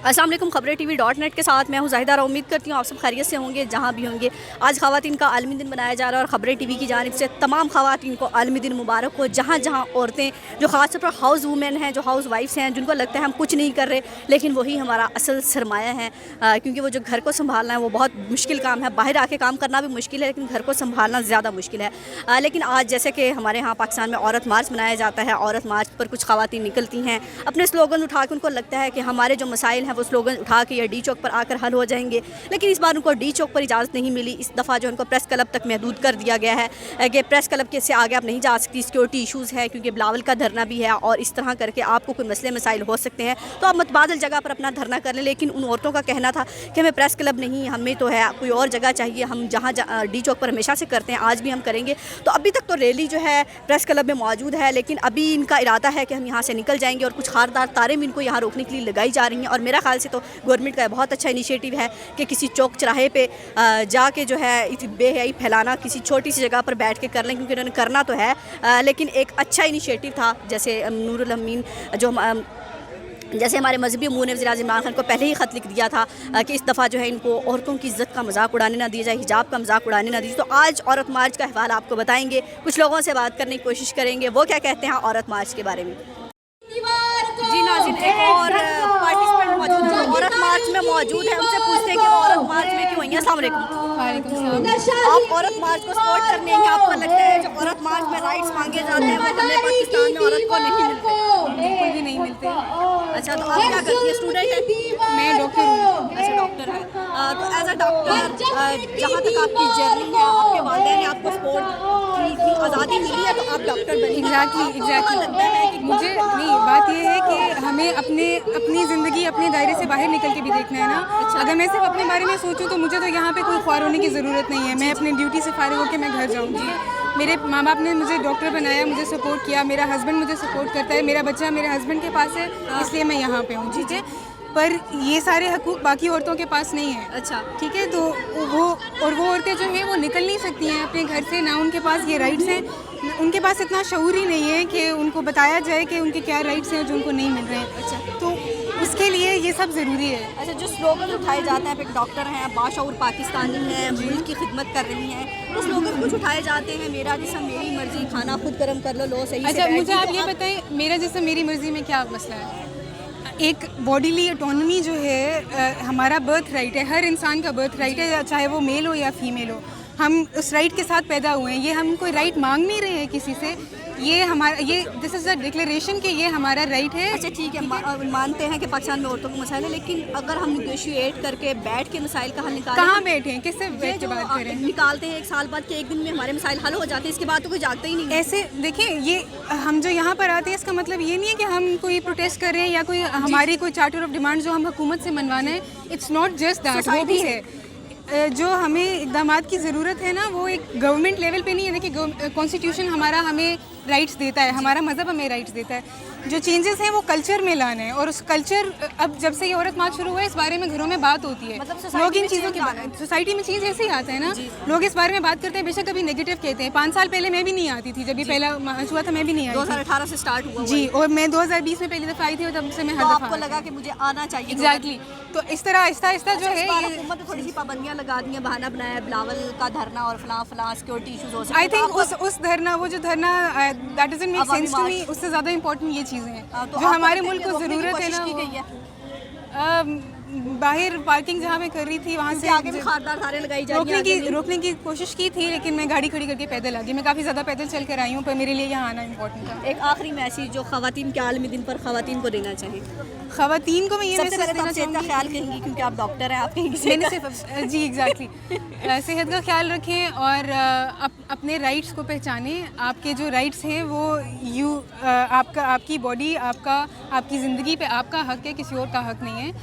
अस्सलाम वालेकुम। खबरें TV.net के साथ मैं हूं ज़ाहिदा। उम्मीद करती हूँ आप सब खैरियत से होंगे जहां भी होंगे। आज ख़वातीन का आलमी दिन मनाया जा रहा है और खबरें TV की जानिब से तमाम ख़वातीन को आलमी दिन मुबारक हो। जहां जहां औरतें जो ख़ास तौर पर हाउस वूमेन हैं, जो हाउस वाइफ्स हैं, जिनको लगता है हम कुछ नहीं कर रहे, लेकिन वही हमारा असल सरमाया है, क्योंकि वो जो घर को संभालना है वो बहुत मुश्किल काम है। बाहर आके काम करना भी मुश्किल है, लेकिन घर को संभालना ज़्यादा मुश्किल है। लेकिन आज जैसे कि हमारे यहाँ पाकिस्तान में औरत मार्च मनाया जाता है, औरत मार्च पर कुछ ख़वातीन निकलती हैं अपने स्लोगन उठा के। उनको लगता है कि हमारे जो मसाइल हैं वो स्लोगन उठा के या डी चौक पर आकर हल हो जाएंगे, लेकिन इस बार उनको डी चौक पर इजाज़त नहीं मिली। इस दफ़ा जो उनको प्रेस क्लब तक महदूद कर दिया गया है कि प्रेस क्लब के से आगे आप नहीं जा सकती, सिक्योरिटी इशूज़ है, क्योंकि बिलावल का धरना भी है और इस तरह करके आपको कोई मसले मसाइल हो सकते हैं, तो आप मतबादल जगह पर अपना धरना कर लें। लेकिन उन औरतों का कहना था कि हमें प्रेस क्लब नहीं, हमें तो है कोई और जगह चाहिए, हम जहाँ डी चौक पर हमेशा से करते हैं आज भी हम करेंगे। तो अभी तक तो रैली जो है प्रेस क्लब में मौजूद है, लेकिन अभी इनका इरादा है कि हम यहाँ से निकल जाएंगे और कुछ खारदार तारें भी इनको यहाँ रोकने के लिए लगाई जा रही हैं। और मेरा ख्याल से तो गवर्नमेंट का बहुत अच्छा इनिशिएटिव है कि किसी चौक चौराहे पे जाके जो है बेहयाई फैलाना किसी छोटी सी जगह पर बैठ के कर लें, क्योंकि उन्होंने करना तो है, लेकिन एक अच्छा इनिशिएटिव था। जैसे नूरुल अमीन जो जैसे हमारे मजहबी अमूर ने वज़ीर आज़म इमरान खान को पहले ही ख़त लिख दिया था कि इस दफ़ा जो है इनको औरतों की इज़्ज़त का मजाक उड़ाने ना दिया जाए, हिजाब का मजाक उड़ाने ना दिया। तो आज औरत मार्च का अहवाल आपको बताएंगे, कुछ लोगों से बात करने की कोशिश करेंगे वो क्या कहते हैं औरत मार्च के बारे में। जी नाज़रीन, एक और पार्टिसिपेंट मौजूद है औरत मार्च में मौजूद है, उनसे पूछते हैं कि वो औरत मार्च में क्यों आई हैं। अस्सलाम वालेकुम। आप औरत मार्च को सपोर्ट करने हैं, आपको लगता है जो औरत मार्च में राइट्स मांगे जाते हैं वो हमें पाकिस्तान में औरत को नहीं मिलते? बिल्कुल भी नहीं मिलते। अच्छा, तो आप क्या करती हैं? स्टूडेंट है? मैं डॉक्टर हूँ। अच्छा, डॉक्टर है। तो एज अ डॉक्टर जहाँ तक आपकी जर्नी है, आपके वालिदैन ने आपको सपोर्ट की आज़ादी मिली है, तो आप डॉक्टर बनी। एग्जैक्टली लगता है कि मुझे नहीं, बात ये है कि हमें अपनी ज़िंदगी अपने दायरे से बाहर निकल के भी देखना है ना। अगर मैं सिर्फ अपने बारे में सोचूं तो मुझे तो यहाँ पे कोई ख्वार होने की ज़रूरत नहीं है। मैं अपनी ड्यूटी से फारिग होकर मैं घर जाऊँगी। मेरे माँ बाप ने मुझे डॉक्टर बनाया, मुझे सपोर्ट किया, मेरा हस्बैंड मुझे सपोर्ट करता है, मेरा बच्चा मेरे हस्बैंड के पास है, इसलिए मैं यहाँ पे हूँ। ठीक है, पर ये सारे हकूक़ बाकी औरतों के पास नहीं है। अच्छा, ठीक है, तो वो औरतें जो हैं वो निकल नहीं सकती हैं अपने घर से, ना उनके पास ये राइट्स हैं, उनके पास इतना शऊर ही नहीं है कि उनको बताया जाए कि उनके क्या राइट्स हैं जो उनको नहीं मिल रहे हैं। अच्छा, तो उसके लिए ये सब ज़रूरी है। अच्छा, जो स्लोगन उठाए जाते हैं, एक डॉक्टर हैं, बाशऊर पाकिस्तानी हैं, मुल्क की खिदमत कर रही हैं, तो स्लोगन कुछ उठाए जाते हैं, मेरा जिस्म मेरी मर्जी, खाना खुद गर्म कर लो सही से। अच्छा, मुझे आप ये बताएं, मेरा जिस्म मेरी मर्जी में क्या मसला है? एक बॉडीली ऑटोनॉमी जो है हमारा बर्थ राइट है, हर इंसान का बर्थ राइट है, चाहे वो मेल हो या फीमेल हो। हम उस राइट के साथ पैदा हुए हैं। ये हम कोई राइट मांग नहीं रहे हैं किसी से, ये हमारा दिस इज़ अ डिक्लेरेशन कि ये हमारा राइट है। अच्छा, ठीक है, मानते हैं कि पाकिस्तान में औरतों को मसाइल है, लेकिन अगर हम निगोशिएट करके बैठ के मसाइल का हल निकालें, कहाँ बैठे हैं, किससे बैठ के बात करें? निकालते हैं एक साल बाद के एक दिन में हमारे मसाइल हल हो जाते हैं, इसके बाद तो कोई जागता ही नहीं है। ऐसे देखिए, ये हम जो यहाँ पर आते हैं इसका मतलब ये नहीं है कि हम कोई प्रोटेस्ट कर रहे हैं या कोई हमारी कोई चार्टर ऑफ डिमांड जो हम हुकूमत से मनवाना है। इट्स नॉट जस्ट दैट, वो भी है। जो हमें इक़दामात की ज़रूरत है ना, वो एक गवर्नमेंट लेवल पे नहीं है। देखिए, कॉन्स्टिट्यूशन हमारा हमें राइट्स देता है, हमारा मज़हब हमें राइट्स देता है। जो चेंजेस हैं वो कल्चर में लाना है, और उस कल्चर अब जब से ये औरत मार्च शुरू हुआ है इस बारे में घरों में बात होती है। मतलब लोग इन चीज़ों की सोसाइटी में चीज़ ऐसे ही आता है ना, लोग इस बारे में बात करते हैं, बेशक कभी नेगेटिव कहते हैं। 5 साल पहले मैं भी नहीं आती थी, जब ये पहला मार्च हुआ था मैं भी नहीं आई थी। 2018 से स्टार्ट हुआ जी, और मैं 2020 में पहली दफ़ा आई थी और तब से मैं हर दफ़ा। दफ़ा आपको लगा कि मुझे आना चाहिए? एग्जैक्टली। तो इस तरह आहिस्ता आहिस्ता जो है हुकूमत ने थोड़ी सी पाबंदियाँ लगा दी हैं, बहाना बनाया बिलावल का धरना और फलां सिक्योरिटी इशूज़ हो सकते हैं। आई थिंक उस धरना, वो जो धरना that doesn't make sense to me, उससे ज़्यादा इंपॉर्टेंट ये चीज़ें हैं जो हमारे मुल्क को ज़रूरत है ना। बाहर पार्किंग जहाँ मैं कर रही थी वहाँ से आगे भी खारदार तारें लगाई जा रही हैं, रोकने की कोशिश की थी, लेकिन मैं गाड़ी खड़ी करके पैदल आ गई। मैं काफ़ी ज़्यादा पैदल चल कर आई हूँ, पर मेरे लिए यहाँ आना इम्पोर्टेंट था। एक आखिरी मैसेज जो ख़वातीन के आलमी दिन पर ख़वातीन को देना चाहिए। ख़वातीन को मैं ये सबसे पहले तो आप सेहत का ख्याल करेंगी, क्योंकि आप डॉक्टर हैं, आप कहेंगी मैंने सिर्फ जी एग्जैक्टली सेहत का ख्याल रखें और अपने राइट्स को पहचानें। आपके जो राइट्स हैं वो आपकी बॉडी, आपकी ज़िंदगी पे आपका हक है, किसी और का हक नहीं है।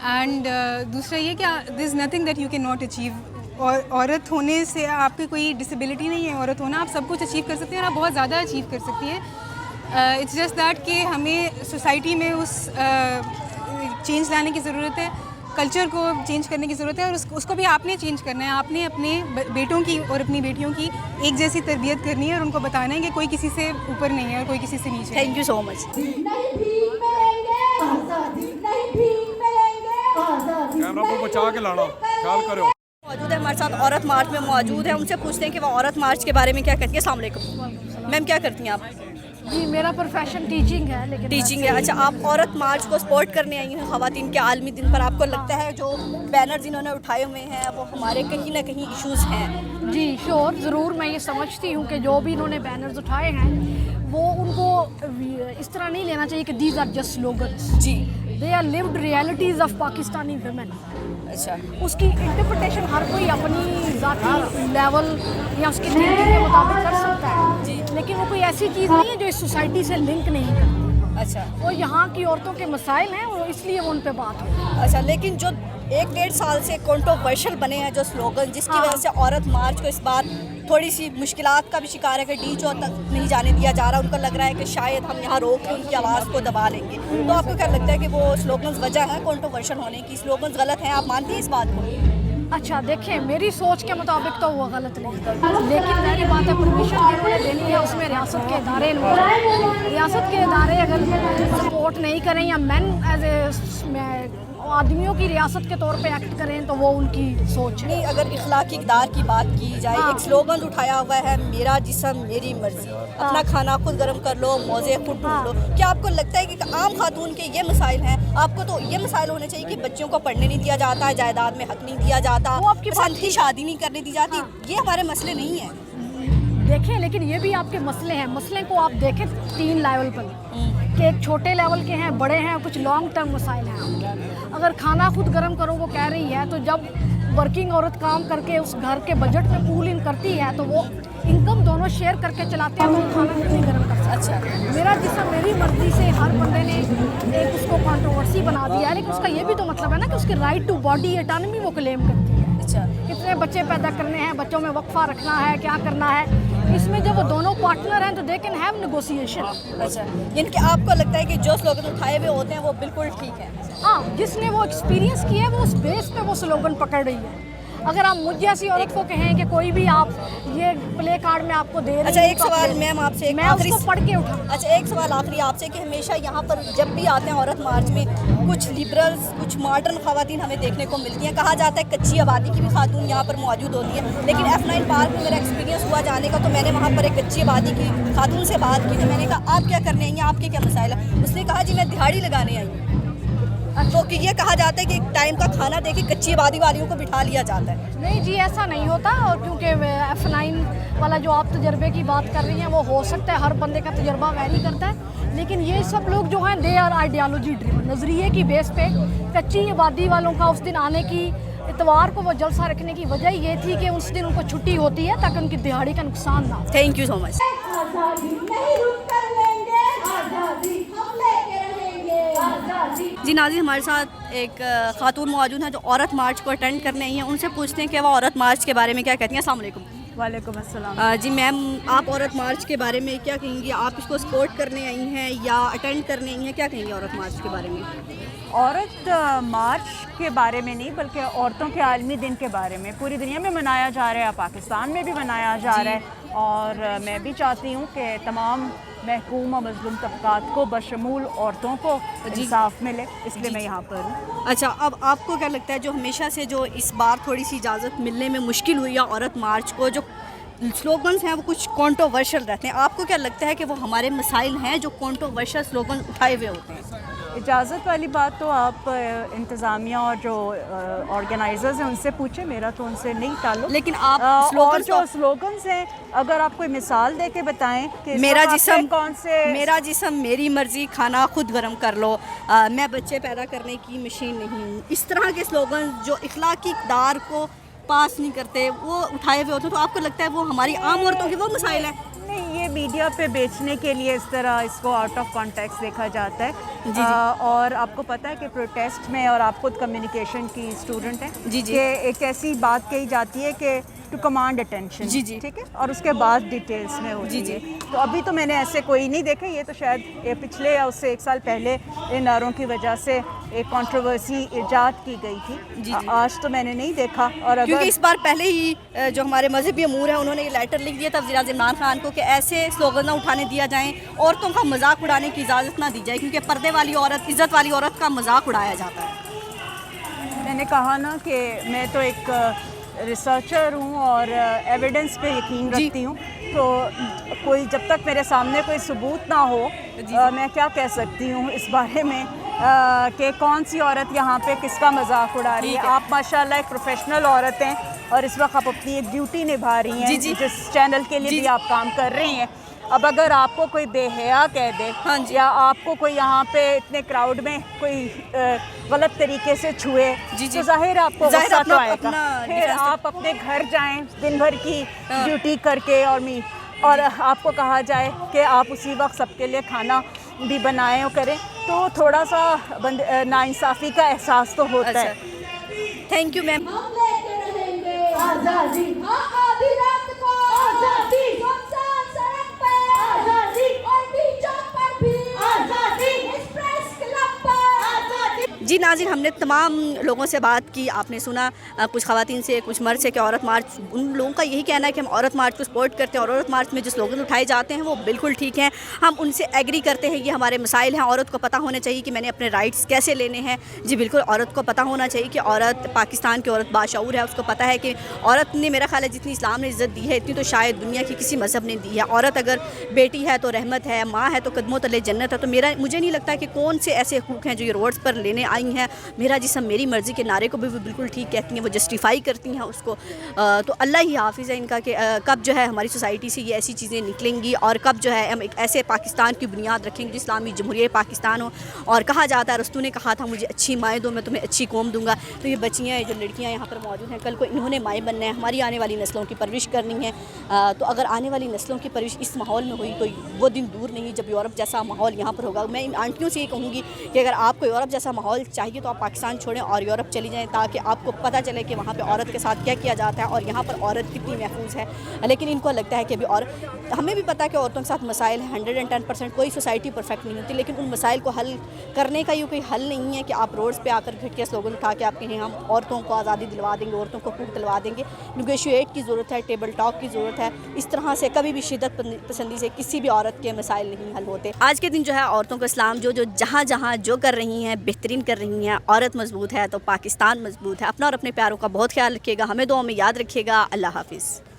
एंड दूसरा ये कि there is nothing that you can not achieve. और औरत होने से आपकी कोई डिसेबिलिटी नहीं है, औरत होना आप सब कुछ अचीव कर सकती हैं और आप बहुत ज़्यादा अचीव कर सकती हैं। इट्स जस्ट दैट कि हमें सोसाइटी में उस चेंज लाने की ज़रूरत है, कल्चर को चेंज करने की ज़रूरत है, और उसको भी आपने चेंज करना है। आपने अपने बेटों की और अपनी बेटियों की एक जैसी तरबियत करनी है और उनको बताना है कि कोई किसी से ऊपर नहीं है और कोई किसी से नीचे। Thank you so much. नहीं भीख मिलेंगे, नहीं भीख मिलेंगे। रब बचा के लाना, ख्याल करो। मौजूद है हमारे साथ, औरत मार्च में मौजूद है, उनसे पूछते हैं कि वो औरत मार्च के बारे में क्या कहती है। अस्सलाम वालेकुम मैम, क्या करती हैं आप? जी मेरा प्रोफेशन टीचिंग है, लेकिन टीचिंग है। अच्छा, आप औरत मार्च को सपोर्ट करने आई हैं ख़वातीन के आलमी दिन पर। आपको लगता है जो बैनर जिन्होंने उठाए हुए हैं वो हमारे कहीं ना कहीं इश्यूज़ हैं? जी श्योर, ज़रूर मैं ये समझती हूँ कि जो भी इन्होंने बैनर्स उठाए हैं वो उनको इस तरह नहीं लेना चाहिए कि दीज आर जस्ट स्लोगन्स। जी, they are lived realities of Pakistani women. अच्छा, उसकी इंटरप्रिटेशन हर कोई अपनी ज़ाती लेवल या उसकी थिंकिंग के मुताबिक कर सकता है जी, लेकिन वो कोई ऐसी चीज़ नहीं है जो इस सोसाइटी से लिंक नहीं करती। अच्छा, वो यहाँ की औरतों के मसाइल हैं, वो इसलिए वो उन पर बात हो। अच्छा। लेकिन जो 1-1.5 साल से कंट्रोवर्शियल बने हैं जो स्लोगन, जिसकी वजह से औरत मार्च को इस बार थोड़ी सी मुश्किलात का भी शिकार है कि डी.चो तक नहीं जाने दिया जा रहा। उनको लग रहा है कि शायद हम यहाँ रोक के उनकी आवाज़ को दबा लेंगे। तो आपको क्या लगता है कि वो स्लोगन्स वजह है कंट्रोवर्शियल होने की? स्लोगन्स गलत हैं, आप मानती हैं इस बात को? अच्छा देखिए, मेरी सोच के मुताबिक तो वो गलत नहीं है, लेकिन मेरी बात है परमिशन जिन्होंने देनी है उसमें रियासत के इदारे इन्वॉल्व हैं। रियासत के इदारे अगर सपोर्ट नहीं करें या मैन एज ए आदमियों की रियासत के तौर पे एक्ट करें तो वो उनकी सोच है। नहीं, अगर इखलाकी इक़दार की बात की जाए, हाँ। एक स्लोगन उठाया हुआ है, मेरा जिस्म मेरी मर्जी, अपना खाना खुद गर्म कर लो, मौजे खुद ढूंढ लो। क्या आपको लगता है कि आम खातून के ये मसाइल हैं? आपको तो ये मसाइल होने चाहिए कि बच्चों को पढ़ने नहीं दिया जाता, जायदाद में हक नहीं दिया जाता, वो आपकी बात पसंद की शादी नहीं करने दी जाती। ये हमारे मसले नहीं हैं। देखें, लेकिन ये भी आपके मसले हैं। मसले को आप देखें 3 लेवल पर कि एक छोटे लेवल के हैं, बड़े हैं, कुछ लॉन्ग टर्म मसाइल हैं आपके। अगर खाना खुद गर्म करो वो कह रही है, तो जब वर्किंग औरत काम करके उस घर के बजट में पूल इन करती है तो वो इनकम दोनों शेयर करके चलाते हैं, तो वो खाना खुद नहीं गर्म कर सकता। अच्छा, मेरा जिस्म मेरी मर्जी से हर बंदे ने एक उसको कंट्रोवर्सी बना दिया है, लेकिन उसका ये भी तो मतलब है ना कि उसके राइट टू बॉडी ऑटोनॉमी वो क्लेम करती है। अच्छा, कितने बच्चे पैदा करने हैं, बच्चों में वक्फा रखना है, क्या करना है, इसमें जब वो दोनों पार्टनर हैं तो दे कैन हैव नेगोशिएशन। अच्छा, यानी कि आपको लगता है कि जो स्लोगन उठाए हुए होते हैं वो बिल्कुल ठीक है? हाँ, जिसने वो एक्सपीरियंस किया है वो उस बेस पे वो स्लोगन पकड़ रही है। अगर आप मुझ जैसी औरत को कहें कि कोई भी आप ये प्ले कार्ड में आपको दे रही अच्छा, हूं, एक तो सवाल आप- मैम आपसे, एक मैं आखिरी उसको पढ़ के उठाऊँ। अच्छा, एक सवाल आखिरी आपसे कि हमेशा यहाँ पर जब भी आते हैं औरत मार्च में कुछ लिबरल्स, कुछ मॉडर्न ख़वातीन हमें देखने को मिलती हैं। कहा जाता है कच्ची आबादी की भी खातून यहाँ पर मौजूद होती है, लेकिन F9 पार्क में मेरा एक्सपीरियंस हुआ जाने का, तो मैंने वहाँ पर एक कच्ची आबादी की खातून से बात की। तो मैंने कहा आप क्या करने आई हैं, आपके क्या मसाइल है? उसने कहा जी मैं दिहाड़ी लगाने आई हूँ। तो कि ये कहा जाता है कि एक टाइम का खाना दे के कच्ची आबादी वालियों को बिठा लिया जाता है। नहीं जी, ऐसा नहीं होता। और क्योंकि F9 वाला जो आप तजर्बे की बात कर रही हैं वो हो सकता है हर बंदे का तजर्बा वैरी करता है, लेकिन ये सब लोग जो हैं दे आर आइडियालॉजी ड्रिवन, नज़रिए की बेस पे कच्ची आबादी वालों का उस दिन आने की, इतवार को वो जलसा रखने की वजह ये थी कि उस दिन उनको छुट्टी होती है ताकि उनकी दिहाड़ी का नुकसान ना हो। Thank you so much. जी नाज़रीन, हमारे साथ एक खातून मौजूद हैं जो औरत मार्च को अटेंड करने आई हैं। उनसे पूछते हैं कि वो औरत मार्च के बारे में क्या कहती हैं। अस्सलाम वालेकुम। वालेकुम अस्सलाम। जी मैम, आप औरत मार्च के बारे में क्या कहेंगी? आप इसको सपोर्ट करने आई हैं या अटेंड करने आई हैं? क्या कहेंगी औरत मार्च के बारे में? औरत मार्च के बारे में नहीं बल्कि औरतों के आलमी दिन के बारे में पूरी दुनिया में मनाया जा रहा है, पाकिस्तान में भी मनाया जा रहा है। और मैं भी चाहती हूँ कि तमाम महकूम और मज़लूम तबकात को बशमूल औरतों को इंसाफ मिले, इसलिए मैं यहाँ पर हूँ। अच्छा, अब आपको क्या लगता है जो हमेशा से जो इस बार थोड़ी सी इजाज़त मिलने में मुश्किल हुई है औरत मार्च को, जो स्लोगन्स हैं वो कुछ कंट्रोवर्शियल रहते हैं, आपको क्या लगता है कि वो हमारे मसाइल हैं जो कंट्रोवर्शियल स्लोगन उठाए हुए होते हैं? इजाज़त वाली बात तो आप इंतज़ामिया और जो ऑर्गेनाइजर्स हैं उनसे पूछें, मेरा तो उनसे नहीं ताल्लुक। लेकिन आप और स्लोगन्स जो स्लोगन्स हैं अगर आप कोई मिसाल दे के बताएं कि इस मेरा वक्त आपने जिस्म कौन से मेरा जिस्म मेरी मर्जी, खाना खुद गर्म कर लो, मैं बच्चे पैदा करने की मशीन नहीं हूँ, इस तरह के स्लोगन जो इखलाकी इक़दार को पास नहीं करते वो उठाए हुए होते हैं, तो आपको लगता है वो हमारी आम औरतों के वो मसाइल हैं? नहीं, ये मीडिया पे बेचने के लिए इस तरह इसको आउट ऑफ कॉन्टेक्स्ट देखा जाता है। जी। और आपको पता है कि प्रोटेस्ट में, और आप खुद कम्युनिकेशन की स्टूडेंट हैं, जी, जी। कि एक ऐसी बात कही जाती है कि टू कमांड अटेंशन, जी, जी। ठीक है, और उसके बाद डिटेल्स में होती जी, है। तो अभी तो मैंने ऐसे कोई नहीं देखे, ये तो शायद ये पिछले या उससे 1 साल पहले इन नारों की वजह से एक कंट्रोवर्सी ईजाद की गई थी। जी, जी। आज तो मैंने नहीं देखा। और क्योंकि अगर इस बार पहले ही जो हमारे मजहबी अमूर हैं उन्होंने ये लेटर लिख दिया था वज़ीर-ए-आज़म इमरान खान को कि ऐसे स्लोगन ना उठाने दिया जाएं, औरतों का मजाक उड़ाने की इजाज़त ना दी जाए, क्योंकि पर्दे वाली औरत, इज़्ज़त वाली औरत का मजाक उड़ाया जाता है। मैंने कहा ना कि मैं तो एक रिसर्चर हूँ और एविडेंस पे यकीन रखती हूँ, तो कोई जब तक मेरे सामने कोई सबूत ना हो मैं क्या कह सकती हूँ इस बारे में कि कौन सी औरत यहाँ पे किसका मजाक उड़ा रही है। आप माशाल्लाह एक प्रोफेशनल औरत हैं और इस वक्त आप अपनी एक ड्यूटी निभा रही हैं, जिस चैनल के लिए भी आप काम कर रही हैं। अब अगर आपको कोई बेहया कह दे या आपको कोई यहाँ पे इतने क्राउड में कोई गलत तरीके से छुए तो जाहिर आपको गुस्सा तो आएगा। फिर आप अपने घर जाएं दिन भर की ड्यूटी करके और आपको कहा जाए कि आप उसी वक्त सबके लिए खाना भी बनाएं और करें, तो थोड़ा सा नाइंसाफ़ी का एहसास तो होता है। Thank you ma'am. आजादी आधी रात को आजादी, सुनसान सड़क पे आजादी, और चौक पर भी आजादी, एक्सप्रेस क्लब पर आजादी। जी नाज़रीन, हमने तमाम लोगों से बात की, आपने सुना कुछ ख़वातीन से, कुछ मर्द से कि औरत मार्च, उन लोगों का यही कहना है कि हम औरत मार्च को सपोर्ट करते हैं और औरत मार्च में जो स्लोगन उठाए जाते हैं वो बिल्कुल ठीक हैं, हम उनसे एग्री करते हैं। ये हमारे मसाइल हैं, औरत को पता होना चाहिए कि मैंने अपने राइट्स कैसे लेने हैं। जी बिल्कुल, औरत को पता होना चाहिए कि औरत, पाकिस्तान की औरत बाशऊर है, उसको पता है कि औरत ने, मेरा ख्याल है जितनी इस्लाम ने इज़्ज़त दी है इतनी तो शायद दुनिया की किसी मज़हब ने दी है। औरत अगर बेटी है तो रहमत है, माँ है तो कदमों तले जन्नत है। तो मुझे नहीं लगता कि कौन से ऐसे हुकूक हैं जो ये रोड्स पर लेने आई हैं। मेरा जिस्म मेरी मर्ज़ी के नारे को भी वो बिल्कुल ठीक कहती हैं, वो जस्टिफाई करती हैं उसको। तो अल्लाह ही हाफिज़ है इनका कि कब जो है हमारी सोसाइटी से ये ऐसी चीज़ें निकलेंगी और कब जो है हम एक ऐसे पाकिस्तान की बुनियाद रखेंगे जो इस्लामी जमहूरियत पाकिस्तान हो। और कहा जाता है, रसूल ने कहा था मुझे अच्छी माएँ दो मैं तुम्हें अच्छी कौम दूँगा। तो ये बच्चियाँ जो लड़कियाँ यहाँ पर मौजूद हैं, कल को इन्होंने माएँ बनना है, हमारी आने वाली नस्लों की परवरिश करनी है। तो अगर आने वाली नस्लों की परवरिश इस माहौल में हुई तो वो दिन दूर नहीं जब यूरोप जैसा माहौल यहाँ पर होगा। मैं इन आंटियों से ये कहूँगी कि अगर आपको यूरोप जैसा माहौल चाहिए तो आप पाकिस्तान छोड़ें और यूरोप चली जाएँ, ताकि आपको पता चले कि वहाँ पे औरत के साथ क्या किया जाता है और यहाँ पर औरत कितनी महफूज है। लेकिन इनको लगता है कि अभी, और हमें भी पता है कि औरतों के साथ मसाइल हैं, 110%। कोई सोसाइटी परफेक्ट नहीं होती, लेकिन उन मसाइल को हल करने का ये कोई हल नहीं है कि आप रोड्स पे आकर फिर के स्लोगन उठा के आप कहें हम औरतों को आज़ादी दिलवा देंगे, औरतों को हकूक़ दिलवा देंगे। निगोशिएट की ज़रूरत है, टेबल टॉक की ज़रूरत है। इस तरह से कभी भी शिद्दत पसंदी से किसी भी औरत के मसाइल नहीं हल होते। आज के दिन जो है औरतों को इस्लाम जो जहाँ जहाँ जो कर रही हैं बेहतरीन कर रही हैं। औरत मजबूत है तो पाकिस्तान मजबूत है। अपना और अपने प्यारों का बहुत ख्याल रखिएगा, हमें दुआ में याद रखिएगा। अल्लाह हाफिज़।